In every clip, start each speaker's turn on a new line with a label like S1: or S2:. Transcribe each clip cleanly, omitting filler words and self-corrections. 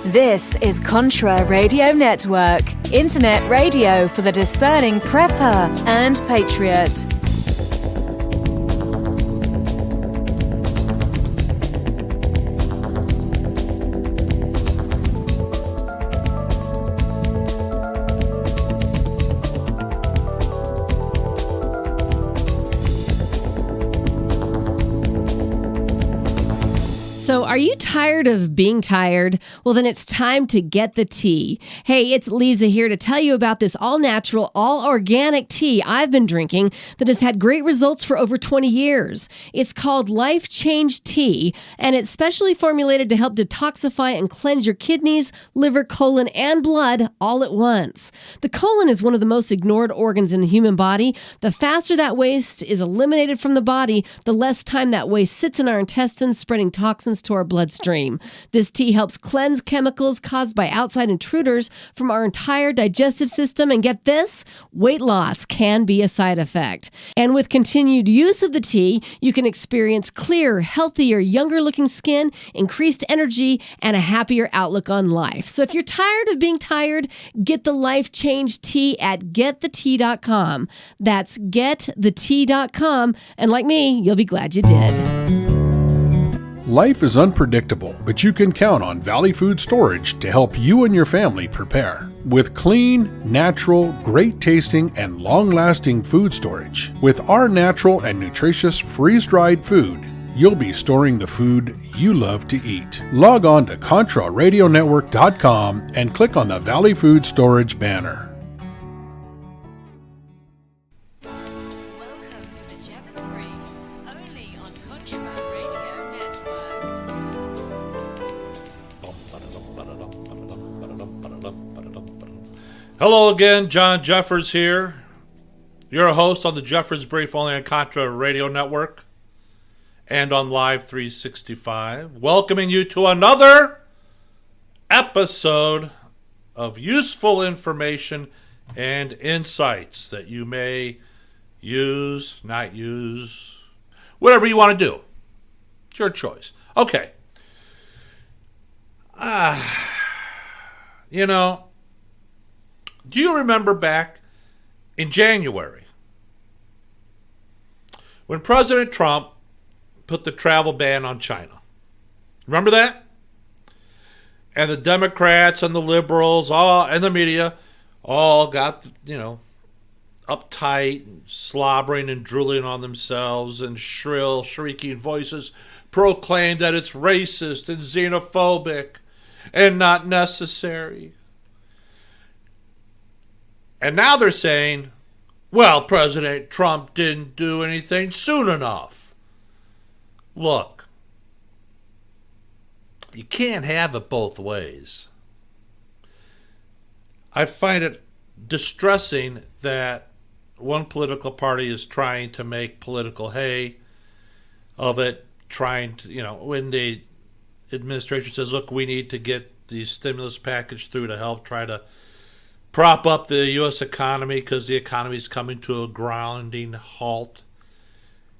S1: This is Contra Radio Network, internet radio for the discerning prepper and patriot.
S2: So are you tired of being tired? Well, then it's time to get the tea. Hey, it's Lisa here to tell you about this all-natural, all-organic tea I've been drinking that has had great results for over 20 years. It's called Life Change Tea, and it's specially formulated to help detoxify and cleanse your kidneys, liver, colon, and blood all at once. The colon is one of the most ignored organs in the human body. The faster that waste is eliminated from the body, the less time that waste sits in our intestines, spreading toxins to our bloodstream. This tea helps cleanse chemicals caused by outside intruders from our entire digestive system. And get this, weight loss can be a side effect. And with continued use of the tea, you can experience clearer, healthier, younger looking skin, increased energy, and a happier outlook on life. So if you're tired of being tired, get the Life Change Tea at getthetea.com. That's getthetea.com. And like me, you'll be glad you did.
S3: Life is unpredictable, but you can count on Valley Food Storage to help you and your family prepare. With clean, natural, great-tasting, and long-lasting food storage, with our natural and nutritious freeze-dried food, you'll be storing the food you love to eat. Log on to ContraRadioNetwork.com and click on the Valley Food Storage banner.
S4: Hello again, John Jeffers here, your host on the Jeffers Brief, only on Contra Radio Network and on Live 365, welcoming you to another episode of useful information and insights that you may use, not use, whatever you want to do. It's your choice. Okay. Do you remember back in January when President Trump put the travel ban on China? Remember that? And the Democrats and the liberals and the media all got, uptight and slobbering and drooling on themselves, and shrill, shrieking voices proclaimed that it's racist and xenophobic and not necessary. And now they're saying, well, President Trump didn't do anything soon enough. Look, you can't have it both ways. I find it distressing that one political party is trying to make political hay of it, trying to, when the administration says, look, we need to get the stimulus package through to help try to prop up the U.S. economy because the economy is coming to a grinding halt.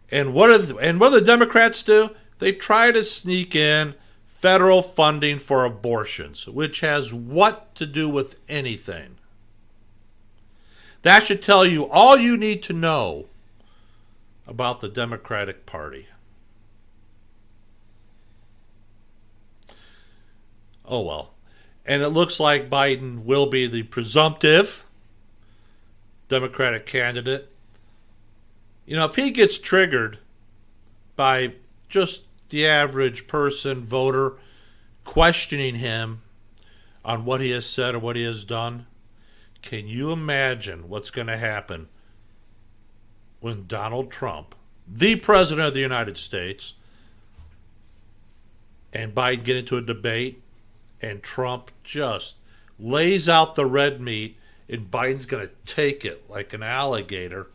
S4: And what do the Democrats do? They try to sneak in federal funding for abortions, which has what to do with anything. That should tell you all you need to know about the Democratic Party. Oh well. And it looks like Biden will be the presumptive Democratic candidate. If he gets triggered by just the average person, voter, questioning him on what he has said or what he has done, can you imagine what's going to happen when Donald Trump, the President of the United States, and Biden get into a debate and Trump just lays out the red meat and Biden's going to take it like an alligator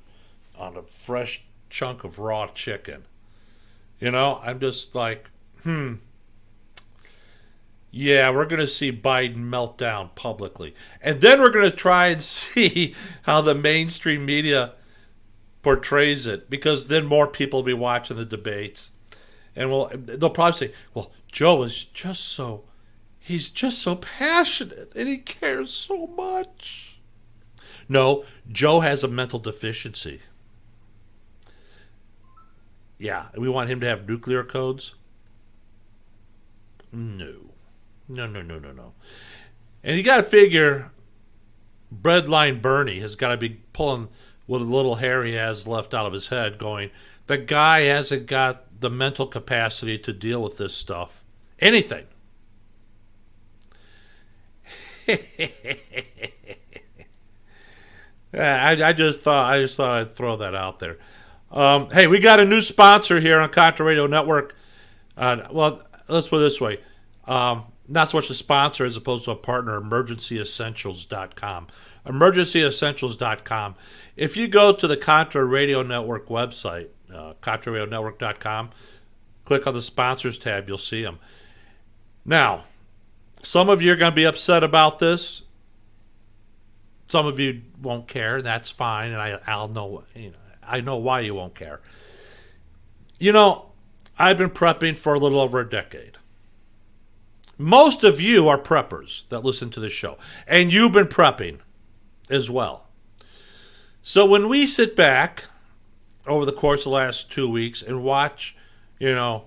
S4: on a fresh chunk of raw chicken? I'm just like, yeah, we're going to see Biden melt down publicly. And then we're going to try and see how the mainstream media portrays it, because then more people will be watching the debates. And they'll probably say, well, Joe is just so he's just so passionate and he cares so much. No, Joe has a mental deficiency. Yeah, we want him to have nuclear codes? No. No. And you got to figure Breadline Bernie has got to be pulling what little hair he has left out of his head going, the guy hasn't got the mental capacity to deal with this stuff. Anything. I just thought I'd throw that out there. Hey, we got a new sponsor here on Contra Radio Network. Well, let's put it this way. Not so much a sponsor as opposed to a partner, emergencyessentials.com. Emergencyessentials.com. If you go to the Contra Radio Network website, ContraRadioNetwork.com, click on the sponsors tab, you'll see them. Now, some of you are going to be upset about this. Some of you won't care, and that's fine, and I'll know, I know why you won't care. I've been prepping for a little over a decade. Most of you are preppers that listen to this show, and you've been prepping as well. So when we sit back over the course of the last 2 weeks and watch, the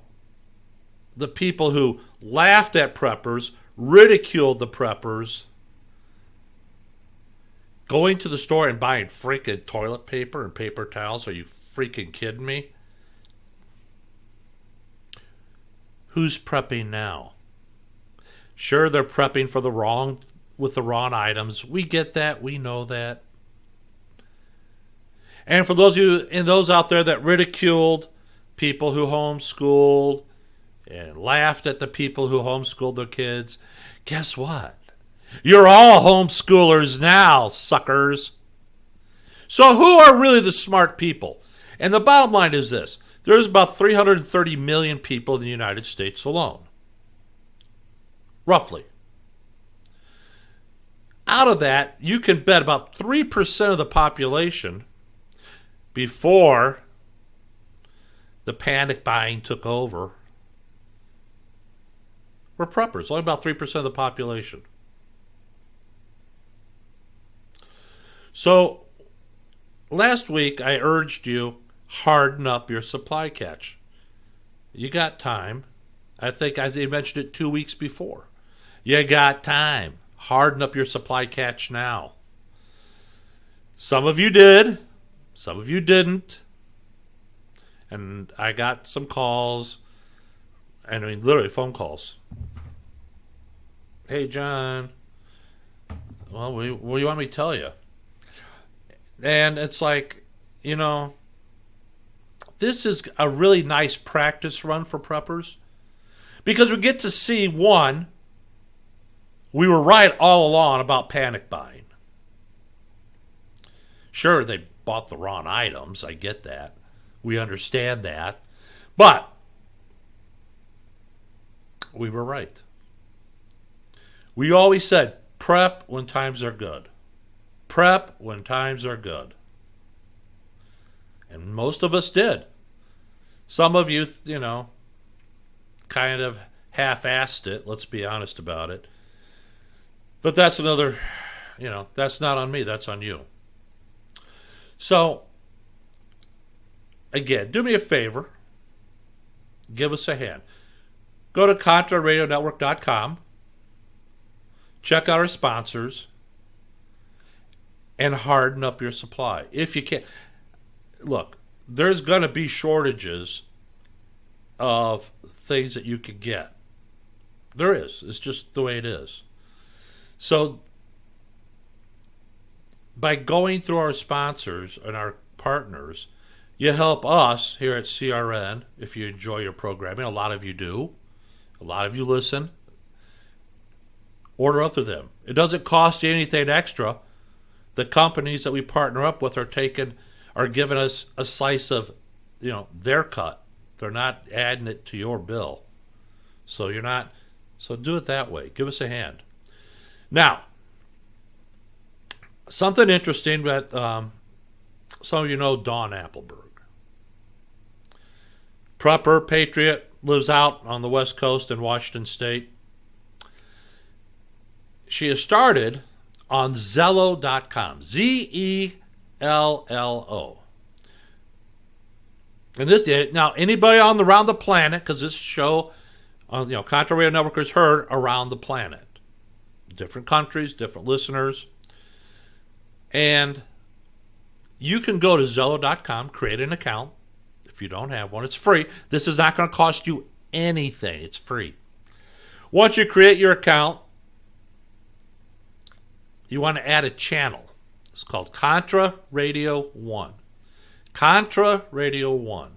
S4: people who laughed at preppers, ridiculed the preppers, going to the store and buying freaking toilet paper and paper towels, are you freaking kidding me? Who's prepping now? Sure, they're prepping for with the wrong items. We get that. We know that. And for those of you and those out there that ridiculed people who homeschooled and laughed at the people who homeschooled their kids, guess what? You're all homeschoolers now, suckers. So who are really the smart people? And the bottom line is this. There's about 330 million people in the United States alone. Roughly. Out of that, you can bet about 3% of the population, before the panic buying took over, were preppers. Only about 3% of the population. So, last week I urged you, harden up your supply catch. You got time. I think I mentioned it 2 weeks before. You got time. Harden up your supply catch now. Some of you did. Some of you didn't. And I got some calls. Literally phone calls. Hey, John. Well, what do you want me to tell you? And it's like, this is a really nice practice run for preppers. Because we get to see, one, we were right all along about panic buying. Sure, they bought the wrong items. I get that. We understand that. But we were right. We always said, prep when times are good. Prep when times are good. And most of us did. Some of you, kind of half-assed it. Let's be honest about it. But that's another, that's not on me. That's on you. So, again, do me a favor. Give us a hand. Go to ContraRadioNetwork.com. Check out our sponsors. And harden up your supply. If you can. Look, there's going to be shortages of things that you could get. There is. It's just the way it is. So, by going through our sponsors and our partners, you help us here at CRN, if you enjoy your programming. A lot of you do. A lot of you listen. Order up to them. It doesn't cost you anything extra. The companies that we partner up with are giving us a slice of, their cut. They're not adding it to your bill. So do it that way. Give us a hand. Now, something interesting that some of you know Dawn Appleberg. Prepper, patriot, lives out on the West Coast in Washington State. she has started on Zello.com. Zello. And this, now anybody around the planet, because this show on Contra Radio Network is heard around the planet, different countries, different listeners, and you can go to Zello.com, create an account. If you don't have one, it's free. This is not going to cost you anything. It's free. Once you create your account, you want to add a channel. It's called Contra Radio 1. Contra Radio 1.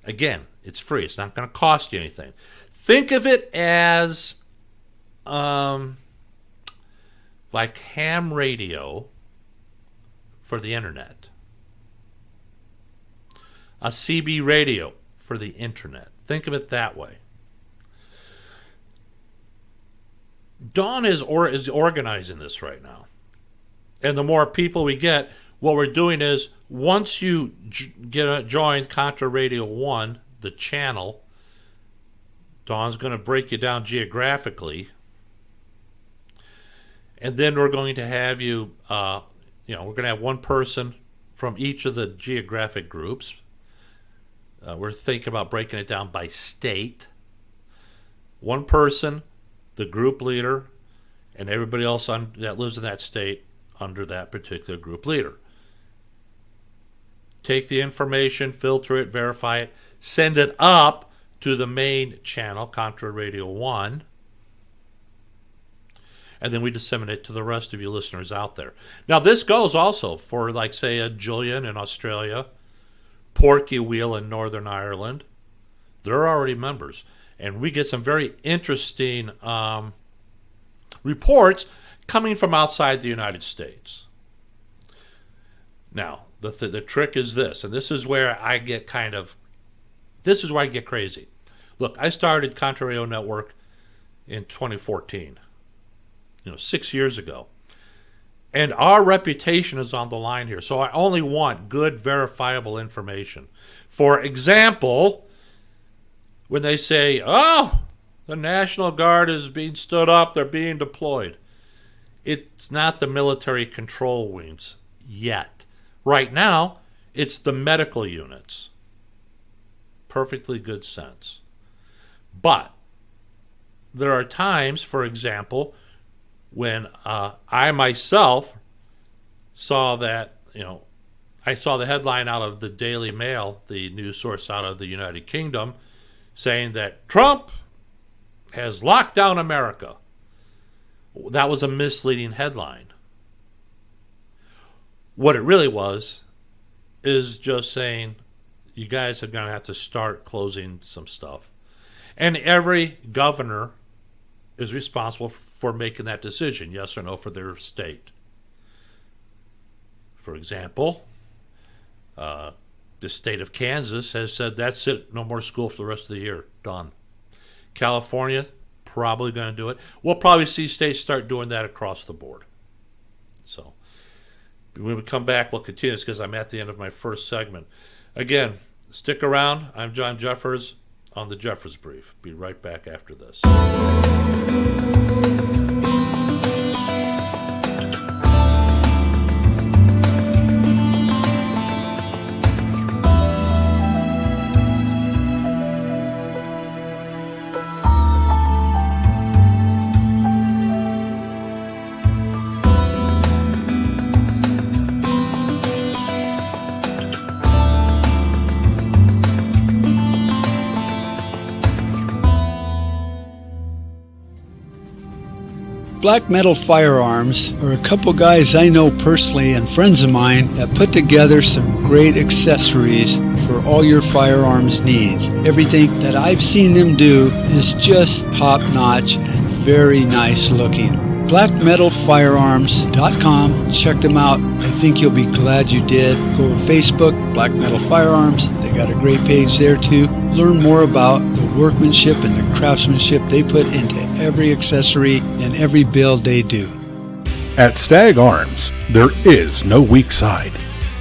S4: Again, it's free. It's not going to cost you anything. Think of it as like ham radio for the internet. A CB radio for the internet. Think of it that way. Dawn is organizing this right now. And the more people we get, what we're doing is, once you join Contra Radio 1, the channel, Dawn's going to break you down geographically. And then we're going to have you, we're going to have one person from each of the geographic groups. We're thinking about breaking it down by state. One person, the group leader, and everybody else that lives in that state under that particular group leader. Take the information, filter it, verify it, send it up to the main channel, Contra Radio 1, and then we disseminate to the rest of you listeners out there. Now, this goes also for, like, say, a Julian in Australia, Porky Wheel in Northern Ireland. They're already members. And we get some very interesting reports coming from outside the United States. Now, the trick is this, and this is where I get crazy. Look, I started Contra Radio Network in 2014, 6 years ago. And our reputation is on the line here. So I only want good, verifiable information. For example, when they say, oh, the National Guard is being stood up, they're being deployed. It's not the military control wings yet. Right now, it's the medical units. Perfectly good sense. But there are times, for example, when I myself saw that, I saw the headline out of the Daily Mail, the news source out of the United Kingdom, saying that Trump has locked down America. That was a misleading headline. What it really was is just saying, you guys are going to have to start closing some stuff. And every governor is responsible for making that decision, yes or no, for their state. For example, the state of Kansas has said, that's it, no more school for the rest of the year, done. California, probably going to do it. We'll probably see states start doing that across the board. So when we come back, we'll continue this because I'm at the end of my first segment. Again, stick around. I'm John Jeffers on the Jeffers Brief. Be right back after this.
S5: Black Metal Firearms are a couple guys I know personally and friends of mine that put together some great accessories for all your firearms needs. Everything that I've seen them do is just top-notch and very nice looking. BlackMetalFirearms.com. Check them out. I think you'll be glad you did. Go to Facebook, Black Metal Firearms. They got a great page there too. Learn more about the workmanship and the craftsmanship they put into every accessory and every build they do.
S3: At Stag Arms, there is no weak side.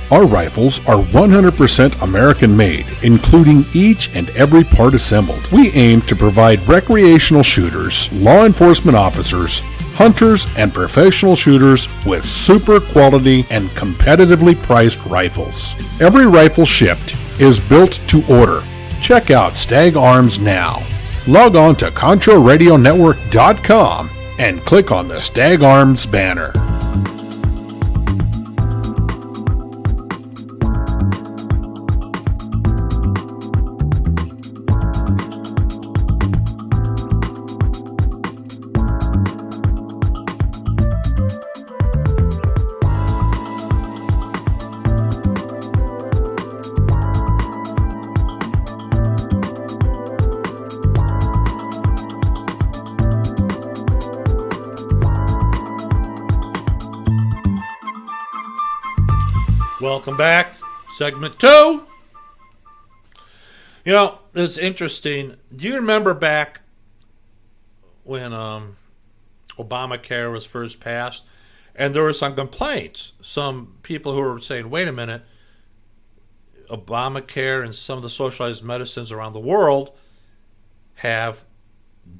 S3: Our rifles are 100% American made, including each and every part assembled. We aim to provide recreational shooters, law enforcement officers, hunters, and professional shooters with super quality and competitively priced rifles. Every rifle shipped is built to order. Check out Stag Arms now. Log on to ControRadioNetwork.com and click on the Stag Arms banner.
S4: Welcome back. Segment 2. You know, it's interesting. Do you remember back when Obamacare was first passed? And there were some complaints. Some people who were saying, wait a minute, Obamacare and some of the socialized medicines around the world have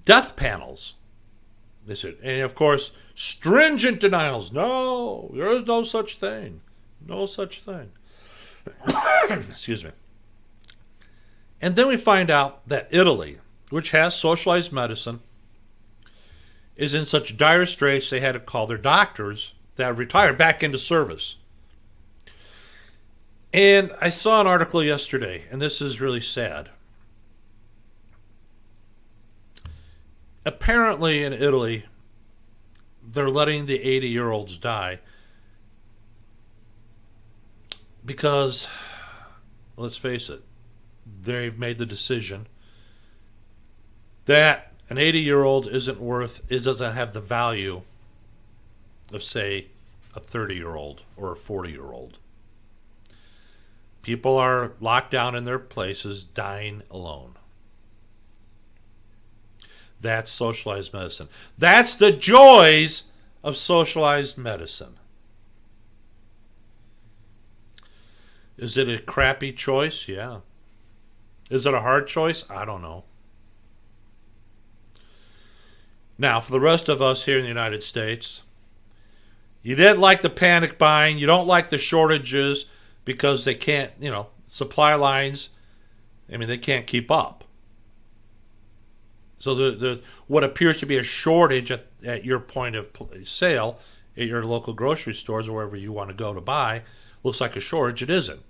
S4: death panels. They said, and of course, stringent denials. No, there is no such thing. No such thing. Excuse me. And then we find out that Italy, which has socialized medicine, is in such dire straits they had to call their doctors that have retired back into service. And I saw an article yesterday, and this is really sad. Apparently in Italy, they're letting the 80-year-olds die because, let's face it, they've made the decision that an 80-year-old doesn't have the value of, say, a 30-year-old or a 40-year-old. People are locked down in their places, dying alone. That's socialized medicine. That's the joys of socialized medicine. Is it a crappy choice? Yeah. Is it a hard choice? I don't know. Now, for the rest of us here in the United States, you didn't like the panic buying. You don't like the shortages because they can't, supply lines, they can't keep up. So there's what appears to be a shortage at your point of sale, at your local grocery stores or wherever you want to go to buy, looks like a shortage. It isn't.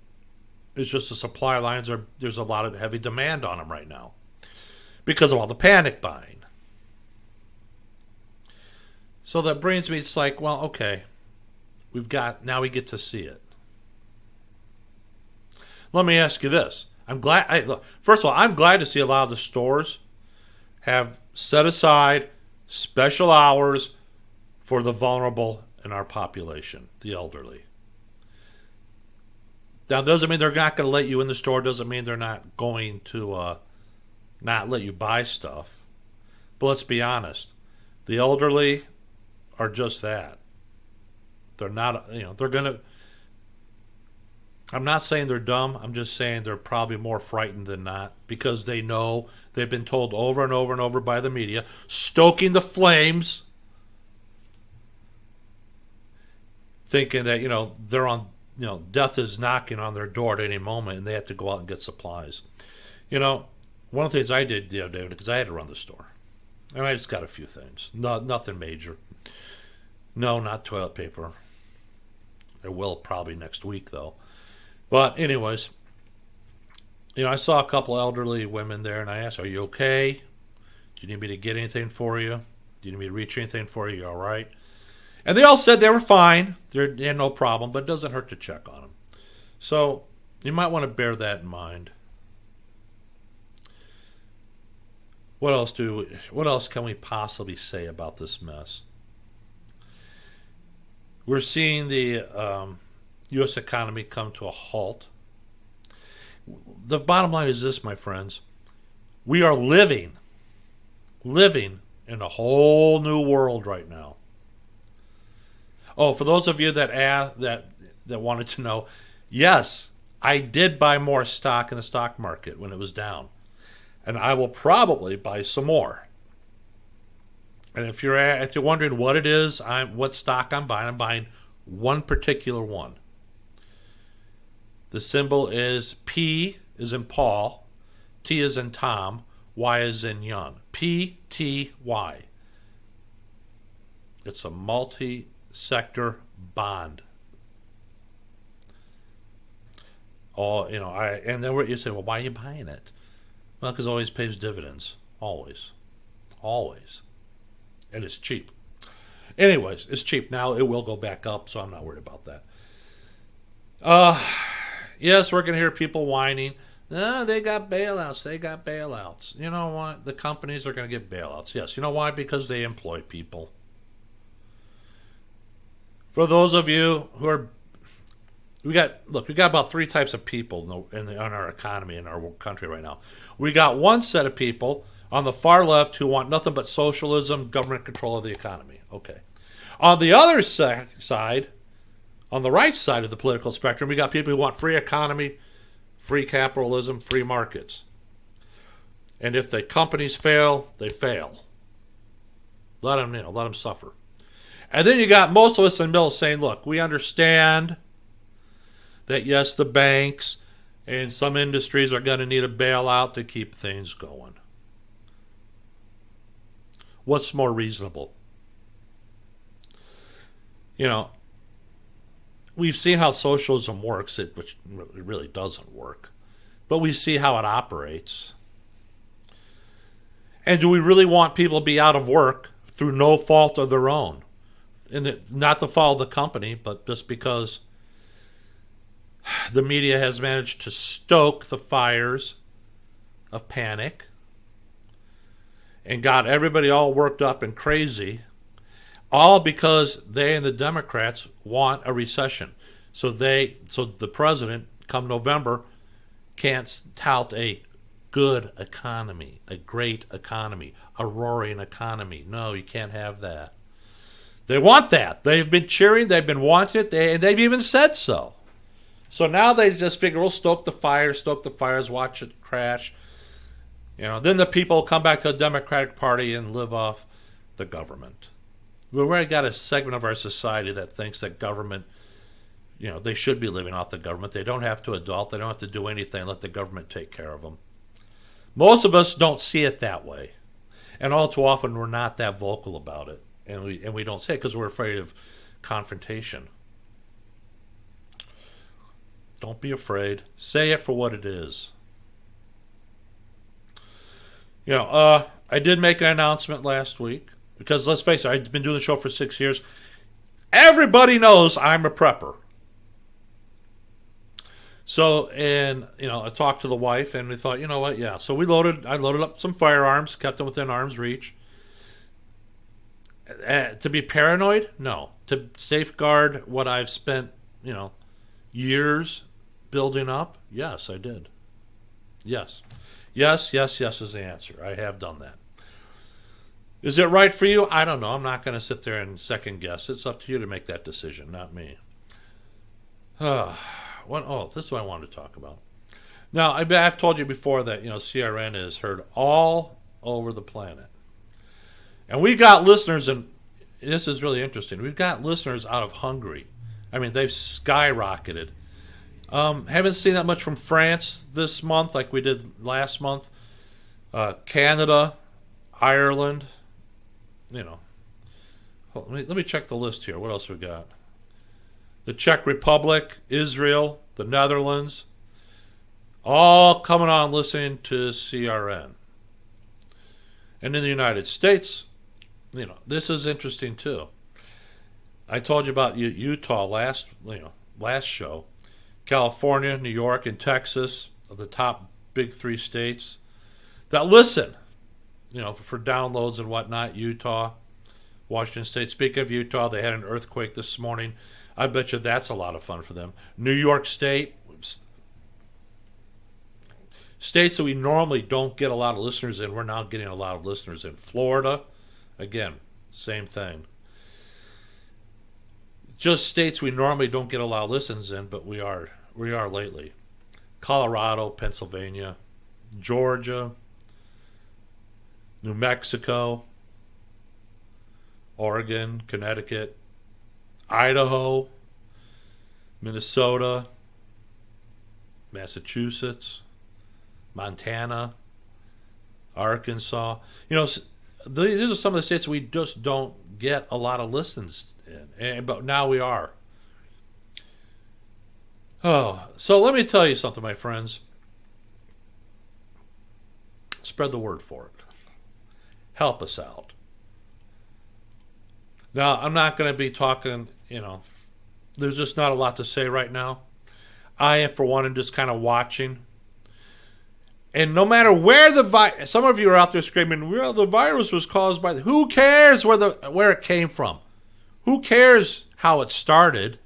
S4: It's just the supply lines there's a lot of heavy demand on them right now because of all the panic buying. So that brings me, it's like, well, okay, now we get to see it. Let me ask you this. First of all, I'm glad to see a lot of the stores have set aside special hours for the vulnerable in our population, the elderly. Now, doesn't mean they're not going to let you in the store. Doesn't mean they're not going to not let you buy stuff. But let's be honest. The elderly are just that. They're not, they're going to... I'm not saying they're dumb. I'm just saying they're probably more frightened than not because they know they've been told over and over and over by the media, stoking the flames, thinking that, they're on... death is knocking on their door at any moment and they have to go out and get supplies. One of the things I did the other day, because I had to run the store, and I just got a few things. Nothing major. No, not toilet paper. I will probably next week, though. But anyways, I saw a couple elderly women there, and I asked, are you okay? Do you need me to get anything for you? Do you need me to reach anything for you? You all right? And they all said they were fine. They had no problem, but it doesn't hurt to check on them. So you might want to bear that in mind. What else can we possibly say about this mess? We're seeing the U.S. economy come to a halt. The bottom line is this, my friends. We are living in a whole new world right now. Oh, for those of you that wanted to know, Yes, I did buy more stock in the stock market when it was down. And I will probably buy some more. And if you're wondering what it is, what stock I'm buying one particular one. The symbol is P is in Paul, T is in Tom, Y is in Young. PTY. It's a multi-sector bond. And then you say, well, why are you buying it? Well, because it always pays dividends. Always. And it's cheap. Anyways, it's cheap. Now it will go back up, so I'm not worried about that. Yes, we're going to hear people whining. No, they got bailouts. You know what? The companies are going to get bailouts. Yes. You know why? Because they employ people. For those of you who are... We got about three types of people in our economy, in our country right now. We got one set of people on the far left who want nothing but socialism, government control of the economy. Okay. On the other side, on the right side of the political spectrum, we got people who want free economy, free capitalism, free markets. And if the companies fail, they fail. Let them suffer. And then you got most of us in the middle saying, look, we understand that yes, the banks and some industries are going to need a bailout to keep things going. What's more reasonable? We've seen how socialism works, which it really doesn't work. But we see how it operates. And do we really want people to be out of work through no fault of their own? And not the fault of the company, but just because the media has managed to stoke the fires of panic and got everybody all worked up and crazy, all because they and the Democrats want a recession. So the president, come November, can't tout a good economy, a great economy, a roaring economy. No, you can't have that. They want that. They've been cheering. They've been wanting it. And they've even said so. So now they just figure we'll stoke the fires, watch it crash. Then the people will come back to the Democratic Party and live off the government. We've already got a segment of our society that thinks that government, they should be living off the government. They don't have to adult. They don't have to do anything. Let the government take care of them. Most of us don't see it that way. And all too often we're not that vocal about it. And we don't say it because we're afraid of confrontation. Don't be afraid. Say it for what it is. I did make an announcement last week because, let's face it, I've been doing the show for 6 years. Everybody knows I'm a prepper. So, I talked to the wife and we thought, you know what? Yeah. So I loaded up some firearms, kept them within arm's reach. To be paranoid? No. To safeguard what I've spent, years building up? Yes, I did. Yes is the answer. I have done that. Is it right for you? I don't know. I'm not going to sit there and second guess. It's up to you to make that decision, not me. This is what I wanted to talk about. Now, I've told you before that, CRN is heard all over the planet. And we got listeners, and this is really interesting. We've got listeners out of Hungary. I mean, they've skyrocketed. Haven't seen that much from France this month like we did last month. Canada, Ireland, Let me check the list here. What else we got? The Czech Republic, Israel, the Netherlands, all coming on listening to CRN. And in the United States, this is interesting too. I told you about Utah last show. California, New York, and Texas are the top big three states that listen, for downloads and whatnot. Utah, Washington State. Speaking of Utah, they had an earthquake this morning. I bet you that's a lot of fun for them. New York State, states that we normally don't get a lot of listeners in, we're now getting a lot of listeners in. Florida, again, same thing. Just states we normally don't get a lot of listens in, but we're we are lately. Colorado, Pennsylvania, Georgia, New Mexico, Oregon, Connecticut, Idaho, Minnesota, Massachusetts, Montana, Arkansas. You know, these are some of the states we just don't get a lot of listens in, but now we are. Oh, so let me tell you something, my friends. Spread the word for it. Help us out. Now, I'm not going to be talking, there's just not a lot to say right now. I am, for one, just kind of watching. And no matter where the virus, some of you are out there screaming, well, the virus was caused by, who cares where it came from? Who cares how it started?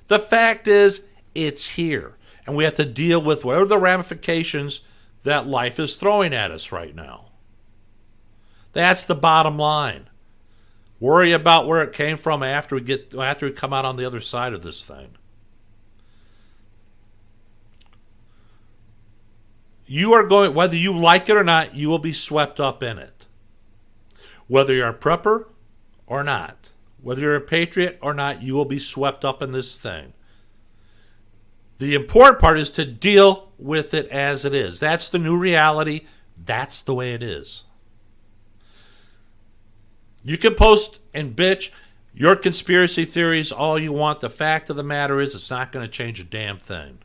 S4: The fact is, it's here. And we have to deal with whatever the ramifications that life is throwing at us right now. That's the bottom line. Worry about where it came from after we come out on the other side of this thing. You are going, whether you like it or not, you will be swept up in it. Whether you're a prepper or not, whether you're a patriot or not, you will be swept up in this thing. The important part is to deal with it as it is. That's the new reality. That's the way it is. You can post and bitch your conspiracy theories all you want. The fact of the matter is it's not going to change a damn thing.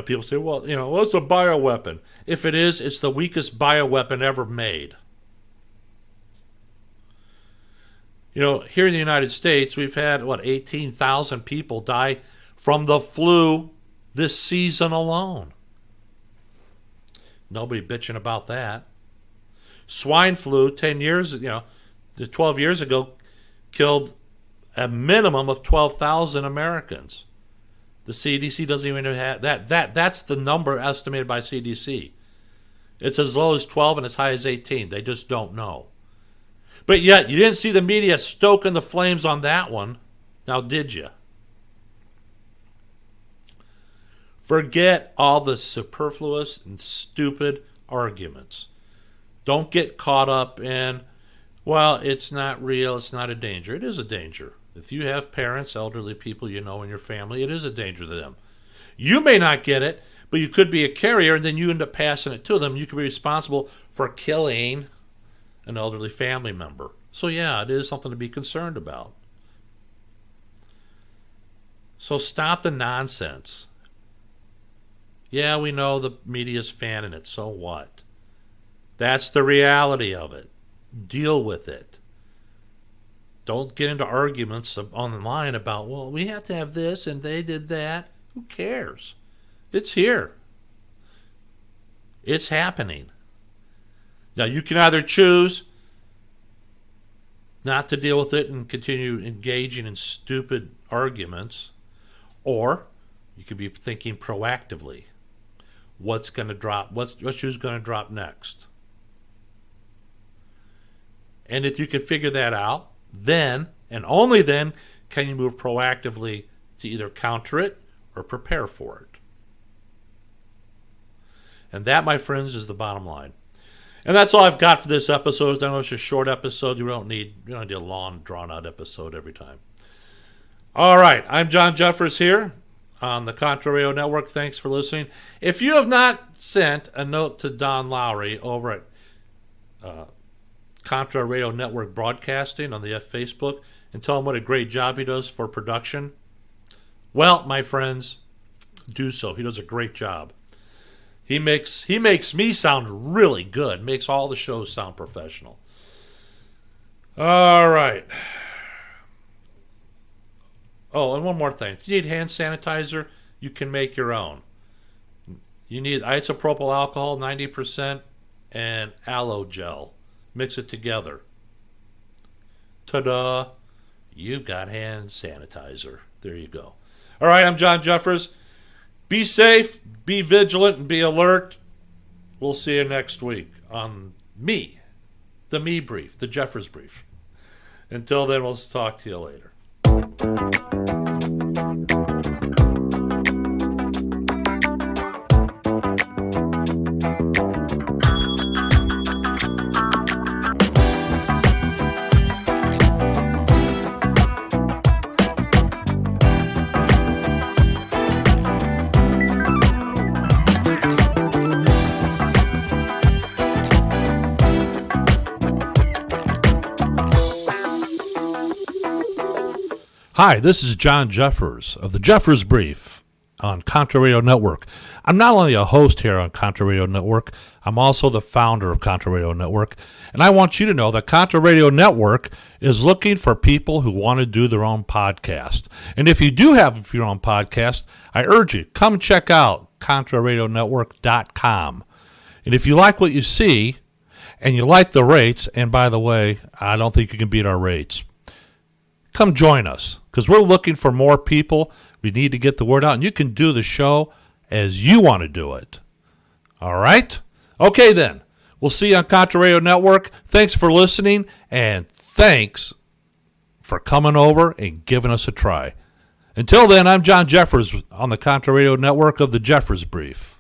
S4: People say, well, what's a bioweapon? If it is, it's the weakest bioweapon ever made. Here in the United States, we've had, 18,000 people die from the flu this season alone. Nobody bitching about that. Swine flu, 12 years ago, killed a minimum of 12,000 Americans. The CDC doesn't even have that. That's the number estimated by CDC. It's as low as 12 and as high as 18. They just don't know. But yet, you didn't see the media stoking the flames on that one. Now, did you? Forget all the superfluous and stupid arguments. Don't get caught up in, well, it's not real, it's not a danger. It is a danger. If you have parents, elderly people in your family, it is a danger to them. You may not get it, but you could be a carrier, and then you end up passing it to them. You could be responsible for killing an elderly family member. So yeah, it is something to be concerned about. So stop the nonsense. Yeah, we know the media's fanning it. So what? That's the reality of it. Deal with it. Don't get into arguments online about, well, we have to have this and they did that. Who cares? It's here. It's happening. Now, you can either choose not to deal with it and continue engaging in stupid arguments, or you could be thinking proactively. What's going to drop? What shoe's going to drop next? And if you can figure that out, then, and only then, can you move proactively to either counter it or prepare for it. And that, my friends, is the bottom line. And that's all I've got for this episode. I know it's a short episode. You don't need a long, drawn-out episode every time. All right, I'm John Jeffers here on the Contra Radio Network. Thanks for listening. If you have not sent a note to Don Lowry over at Contra Radio Network Broadcasting on the Facebook and tell him what a great job he does for production, well, my friends, do so. He does a great job. He makes me sound really good. Makes all the shows sound professional. All right. Oh, and one more thing. If you need hand sanitizer, you can make your own. You need isopropyl alcohol, 90%, and aloe gel. Mix it together. Ta-da! You've got hand sanitizer. There you go. All right, I'm John Jeffers. Be safe, be vigilant, and be alert. We'll see you next week on Me, the Me Brief, the Jeffers Brief. Until then, we'll talk to you later. Hi, this is John Jeffers of the Jeffers Brief on Contra Radio Network. I'm not only a host here on Contra Radio Network, I'm also the founder of Contra Radio Network, and I want you to know that Contra Radio Network is looking for people who want to do their own podcast. And if you do have your own podcast, I urge you, come check out ContraRadioNetwork.com. And if you like what you see, and you like the rates, and by the way, I don't think you can beat our rates, come join us, because we're looking for more people. We need to get the word out, and you can do the show as you want to do it. All right? Okay, then. We'll see you on Contra Radio Network. Thanks for listening, and thanks for coming over and giving us a try. Until then, I'm John Jeffers on the Contra Radio Network of the Jeffers Brief.